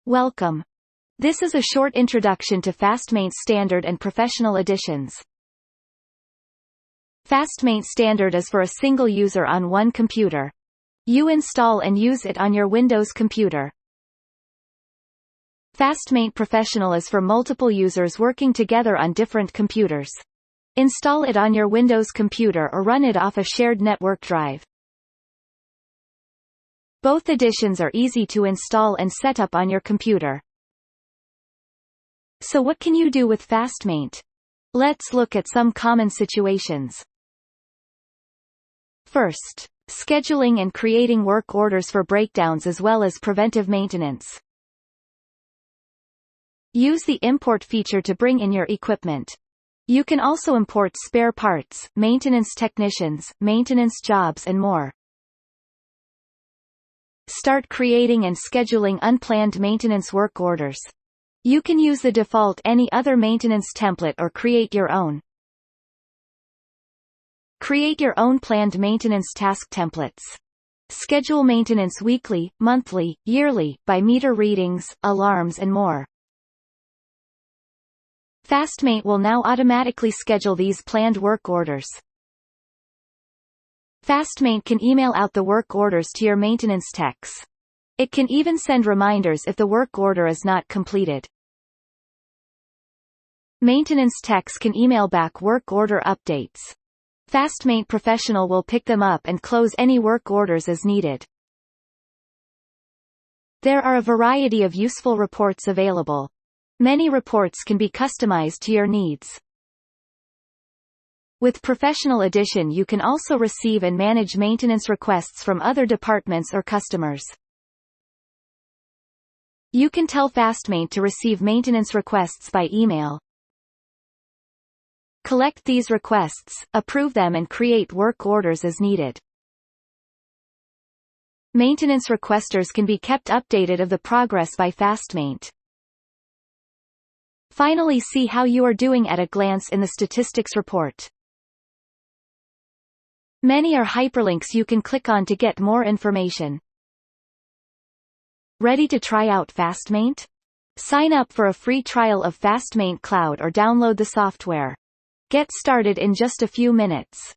Welcome. This is a short introduction to FastMaint Standard and Professional editions. FastMaint Standard is for a single user on one computer. You install and use it on your Windows computer. FastMaint Professional is for multiple users working together on different computers. Install it on your Windows computer or run it off a shared network drive. Both editions are easy to install and set up on your computer. So what can you do with FastMaint? Let's look at some common situations. First, scheduling and creating work orders for breakdowns as well as preventive maintenance. Use the import feature to bring in your equipment. You can also import spare parts, maintenance technicians, maintenance jobs and more. Start creating and scheduling unplanned maintenance work orders. You can use the default any other maintenance template or create your own. Create your own planned maintenance task templates. Schedule maintenance weekly, monthly, yearly, by meter readings, alarms and more. FastMaint will now automatically schedule these planned work orders. FastMaint can email out the work orders to your maintenance techs. It can even send reminders if the work order is not completed. Maintenance techs can email back work order updates. FastMaint Professional will pick them up and close any work orders as needed. There are a variety of useful reports available. Many reports can be customized to your needs. With Professional Edition you can also receive and manage maintenance requests from other departments or customers. You can tell FastMaint to receive maintenance requests by email. Collect these requests, approve them and create work orders as needed. Maintenance requesters can be kept updated of the progress by FastMaint. Finally, see how you are doing at a glance in the statistics report. Many are hyperlinks you can click on to get more information. Ready to try out FastMaint? Sign up for a free trial of FastMaint Cloud or download the software. Get started in just a few minutes.